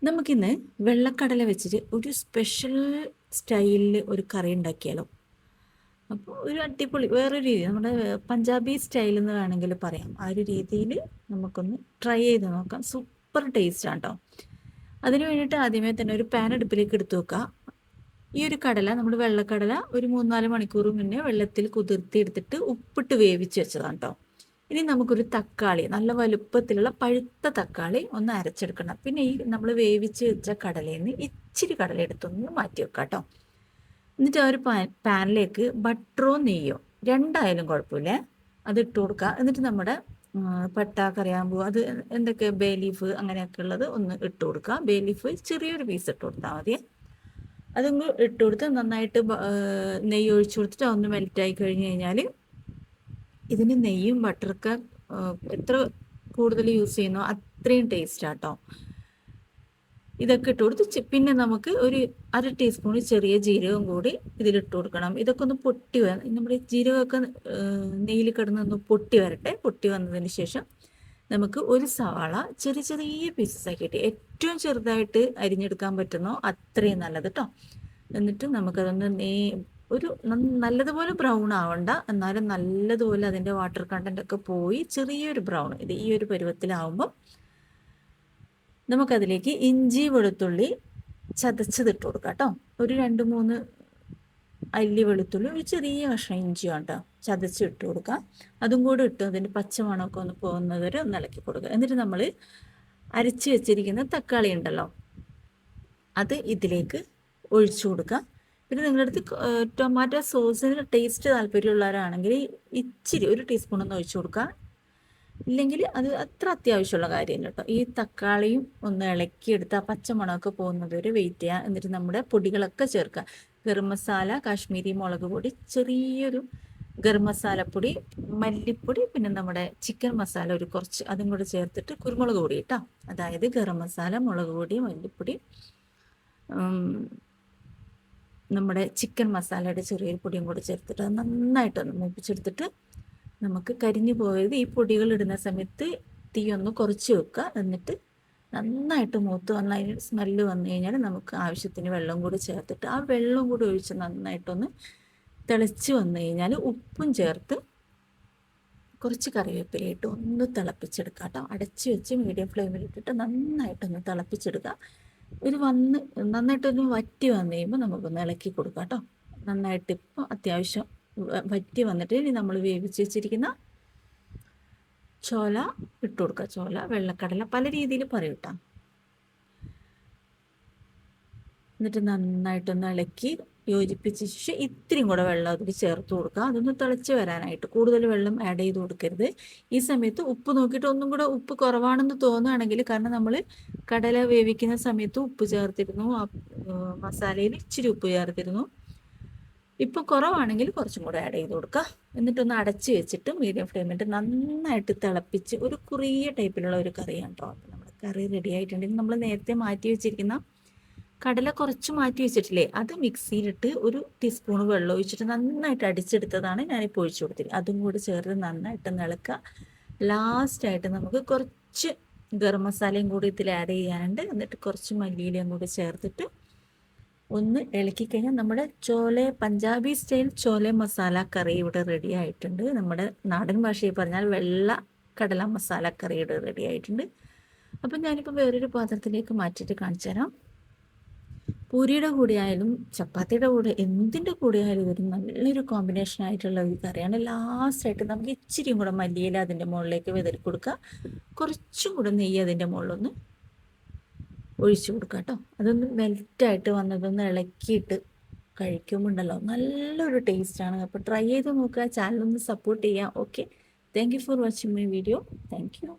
നമുക്കിന്ന് വെള്ളക്കടല വെച്ചിട്ട് ഒരു സ്പെഷ്യൽ സ്റ്റൈലിൽ ഒരു കറി ഉണ്ടാക്കിയാലോ. അപ്പോൾ ഒരു അടിപൊളി വേറൊരു രീതി, നമ്മുടെ പഞ്ചാബി സ്റ്റൈൽ എന്ന് വേണമെങ്കിൽ പറയാം. ആ ഒരു രീതിയിൽ നമുക്കൊന്ന് ട്രൈ ചെയ്ത് നോക്കാം. സൂപ്പർ ടേസ്റ്റാണ് കേട്ടോ. അതിന് വേണ്ടിയിട്ട് ആദ്യമേ തന്നെ ഒരു പാൻ അടുപ്പിലേക്ക് എടുത്തു വെക്കുക. ഈ ഒരു കടല, നമ്മൾ വെള്ളക്കടല ഒരു 3-4 മണിക്കൂർ മുന്നേ വെള്ളത്തിൽ കുതിർത്തി എടുത്തിട്ട് ഉപ്പിട്ട് വേവിച്ച് വെച്ചതാണ് കേട്ടോ. ഇനി നമുക്കൊരു തക്കാളി, നല്ല വലുപ്പത്തിലുള്ള പഴുത്ത തക്കാളി ഒന്ന് അരച്ചെടുക്കണം. പിന്നെ ഈ നമ്മൾ വേവിച്ച് വെച്ച കടലയിൽ നിന്ന് ഇച്ചിരി കടല എടുത്തൊന്ന് മാറ്റി വെക്കാം കേട്ടോ. എന്നിട്ട് ആ ഒരു പാനിലേക്ക് ബട്ടറോ നെയ്യോ രണ്ടായാലും കുഴപ്പമില്ല, അത് ഇട്ട് കൊടുക്കുക. എന്നിട്ട് നമ്മുടെ പട്ട, കറിയാമ്പൂ, അത് എന്തൊക്കെ ബേ ലീഫ് അങ്ങനെയൊക്കെ ഉള്ളത് ഒന്ന് ഇട്ട് കൊടുക്കുക. ബേ ലീഫ് ചെറിയൊരു പീസ് ഇട്ട് കൊടുത്താൽ മതി. അതൊന്ന് ഇട്ട് കൊടുത്ത് നന്നായിട്ട് നെയ്യ് ഒഴിച്ചു കൊടുത്തിട്ട് ഒന്ന് മെൽറ്റായി കഴിഞ്ഞ് കഴിഞ്ഞാൽ ഇതിന് നെയ്യും ബട്ടറൊക്കെ എത്ര കൂടുതൽ യൂസ് ചെയ്യുന്നോ അത്രയും ടേസ്റ്റ് ആട്ടോ. ഇതൊക്കെ ഇട്ട് കൊടുത്ത് പിന്നെ നമുക്ക് ഒരു 1/2 ടീസ്പൂൺ ചെറിയ ജീരകം കൂടി ഇതിലിട്ട് കൊടുക്കണം. ഇതൊക്കെ ഒന്ന് പൊട്ടി നമ്മുടെ ജീരകമൊക്കെ നെയ്യിൽ കിടന്നൊന്ന് പൊട്ടി വരട്ടെ. പൊട്ടി വന്നതിന് ശേഷം നമുക്ക് ഒരു സവാള ചെറിയ ചെറിയ പീസസ് ആക്കിയിട്ട്, ഏറ്റവും ചെറുതായിട്ട് അരിഞ്ഞെടുക്കാൻ പറ്റുന്നോ അത്രയും നല്ലത് കേട്ടോ. എന്നിട്ട് നമുക്കതൊന്ന് ഒരു നല്ലതുപോലെ ബ്രൗൺ ആവണ്ട, എന്നാലും നല്ലതുപോലെ അതിൻ്റെ വാട്ടർ കണ്ടന്റ് ഒക്കെ പോയി ചെറിയൊരു ബ്രൗൺ, ഇത് ഈ ഒരു പരുവത്തിലാവുമ്പോൾ നമുക്കതിലേക്ക് ഇഞ്ചി വെളുത്തുള്ളി ചതച്ചതിട്ട് കൊടുക്കാം കേട്ടോ. ഒരു 2-3 അല്ലി വെളുത്തുള്ളി, ഒരു ചെറിയ കഷ്ണം ഇഞ്ചിയാണ് കേട്ടോ, ചതച്ചിട്ട് കൊടുക്കാം. അതും കൂടെ ഇട്ട് അതിൻ്റെ പച്ചമണമൊക്കെ ഒന്ന് പോകുന്നത് വരെ ഒന്ന് ഇളക്കി കൊടുക്കുക. എന്നിട്ട് നമ്മൾ അരച്ച് വെച്ചിരിക്കുന്ന തക്കാളി ഉണ്ടല്ലോ, അത് ഇതിലേക്ക് ഒഴിച്ചു കൊടുക്കുക. പിന്നെ നിങ്ങളുടെ അടുത്ത് ടൊമാറ്റോ സോസിന് ടേസ്റ്റ് താല്പര്യമുള്ളവരാണെങ്കിൽ ഇച്ചിരി ഒരു ടീസ്പൂൺ ഒന്ന് ഒഴിച്ചു കൊടുക്കുക. ഇല്ലെങ്കിൽ അത് അത്ര അത്യാവശ്യമുള്ള കാര്യമില്ല കേട്ടോ. ഈ തക്കാളിയും ഒന്ന് ഇളക്കിയെടുത്ത് ആ പച്ചമണമൊക്കെ പോകുന്നത് വരെ വെയിറ്റ് ചെയ്യുക. എന്നിട്ട് നമ്മുടെ പൊടികളൊക്കെ ചേർക്കുക. ഗരം മസാല, കാശ്മീരി മുളക് പൊടി, ചെറിയൊരു ഗരം മസാലപ്പൊടി, മല്ലിപ്പൊടി, പിന്നെ നമ്മുടെ ചിക്കൻ മസാല ഒരു കുറച്ച്, അതും കൂടെ ചേർത്തിട്ട് കുരുമുളക് പൊടി കേട്ടോ. അതായത് ഗരം മസാല, മുളക് പൊടി, മല്ലിപ്പൊടി, നമ്മുടെ ചിക്കൻ മസാലയുടെ ചെറിയൊരു പൊടിയും കൂടി ചേർത്തിട്ട് അത് നന്നായിട്ടൊന്ന് മൂപ്പിച്ചെടുത്തിട്ട്, നമുക്ക് കരിഞ്ഞു പോയത് ഈ പൊടികൾ ഇടുന്ന സമയത്ത് തീ ഒന്ന് കുറച്ച് വെക്കുക. എന്നിട്ട് നന്നായിട്ട് മൂത്ത് വന്ന് അതിന് സ്മെല്ല് വന്നു കഴിഞ്ഞാൽ നമുക്ക് ആവശ്യത്തിന് വെള്ളം കൂടി ചേർത്തിട്ട് ആ വെള്ളം കൂടി ഒഴിച്ച് നന്നായിട്ടൊന്ന് തിളച്ച് വന്നു കഴിഞ്ഞാൽ ഉപ്പും ചേർത്ത് കുറച്ച് കറിവേപ്പിലയിട്ട് ഒന്ന് തിളപ്പിച്ചെടുക്കുക കേട്ടോ. അടച്ച് വെച്ച് മീഡിയം ഫ്ലെയിമിൽ ഇട്ടിട്ട് നന്നായിട്ടൊന്ന് തിളപ്പിച്ചെടുക്കുക. ഇത് നന്നായിട്ടൊന്ന് വറ്റി വന്നു കഴിയുമ്പോൾ നമുക്കൊന്ന് ഇളക്കി കൊടുക്കാം കേട്ടോ. നന്നായിട്ട് ഇപ്പോൾ അത്യാവശ്യം വറ്റി വന്നിട്ട് ഇനി നമ്മൾ വേവിച്ച് വെച്ചിരിക്കുന്ന ചോല ഇട്ട് കൊടുക്കുക. ചോല, വെള്ളക്കടല, പല രീതിയിൽ പറയും കേട്ടോ. എന്നിട്ട് നന്നായിട്ടൊന്ന് ഇളക്കി യോജിപ്പിച്ച ശേഷം ഇത്തിരിയും കൂടെ വെള്ളം അതിൽ ചേർത്ത് കൊടുക്കുക. അതൊന്ന് തിളച്ച് വരാനായിട്ട് കൂടുതൽ വെള്ളം ആഡ് ചെയ്ത് കൊടുക്കരുത്. ഈ സമയത്ത് ഉപ്പ് നോക്കിയിട്ട് ഒന്നും കൂടെ ഉപ്പ് കുറവാണെന്ന് തോന്നുകയാണെങ്കിൽ, കാരണം നമ്മൾ കടല വേവിക്കുന്ന സമയത്ത് ഉപ്പ് ചേർത്തിരുന്നു, മസാലയിൽ ഇച്ചിരി ഉപ്പ് ചേർത്തിരുന്നു. ഇപ്പോൾ കുറവാണെങ്കിൽ കുറച്ചും കൂടെ ആഡ് ചെയ്ത് കൊടുക്കുക. എന്നിട്ടൊന്ന് അടച്ച് വെച്ചിട്ട് മീഡിയം ഫ്ലെയിമിട്ട് നന്നായിട്ട് തിളപ്പിച്ച് ഒരു കുറിയ ടൈപ്പിലുള്ള ഒരു കറിയാണ് കേട്ടോ. അപ്പോൾ നമ്മുടെ കറി റെഡി ആയിട്ടുണ്ടെങ്കിൽ നമ്മൾ നേരത്തെ മാറ്റി വെച്ചിരിക്കുന്ന കടല കുറച്ച് മാറ്റി വെച്ചിട്ടില്ലേ, അത് മിക്സിയിലിട്ട് ഒരു ടീസ്പൂൺ വെള്ളം ഒഴിച്ചിട്ട് നന്നായിട്ട് അടിച്ചെടുത്തതാണ് ഞാനിപ്പോൾ ഒഴിച്ചു കൊടുത്തിരിക്കുന്നത്. അതും കൂടി ചേർത്ത് നന്നായിട്ട് ഇളക്കുക. ലാസ്റ്റായിട്ട് നമുക്ക് കുറച്ച് ഗരം മസാലയും കൂടി ഇതിൽ ആഡ് ചെയ്യാനുണ്ട്. എന്നിട്ട് കുറച്ച് മല്ലിയിലയും കൂടി ചേർത്തിട്ട് ഒന്ന് ഇളക്കി കഴിഞ്ഞാൽ നമ്മുടെ പഞ്ചാബി സ്റ്റൈൽ ചോലെ മസാല കറി ഇവിടെ റെഡി ആയിട്ടുണ്ട്. നമ്മുടെ നാടൻ ഭാഷയിൽ പറഞ്ഞാൽ വെള്ള കടല മസാല കറി ഇവിടെ റെഡി ആയിട്ടുണ്ട്. അപ്പം ഞാനിപ്പോൾ വേറൊരു പാത്രത്തിലേക്ക് മാറ്റിയിട്ട് കാണിച്ചു തരാം. പൂരിയുടെ കൂടെ ആയാലും ചപ്പാത്തിയുടെ കൂടെ എന്തിൻ്റെ കൂടെ ആയാലും ഇതൊരു നല്ലൊരു കോമ്പിനേഷൻ ആയിട്ടുള്ള ഒരു കറിയാണ്. ലാസ്റ്റായിട്ട് നമുക്ക് ഇച്ചിരിയും കൂടെ മല്ലിയില അതിൻ്റെ മുകളിലേക്ക് വിതറി കൊടുക്കുക. കുറച്ചും കൂടെ നെയ്യ് അതിൻ്റെ മുകളിലൊന്ന് ഒഴിച്ചു കൊടുക്കുക കേട്ടോ. അതൊന്ന് മെൽറ്റായിട്ട് വന്നതൊന്ന് ഇളക്കിയിട്ട് കഴിക്കുമ്പോണ്ടല്ലോ നല്ലൊരു ടേസ്റ്റാണ്. അപ്പോൾ ട്രൈ ചെയ്ത് നോക്കുക. ചാനലൊന്ന് സപ്പോർട്ട് ചെയ്യുക. Okay, thank you for watching my video. Thank you.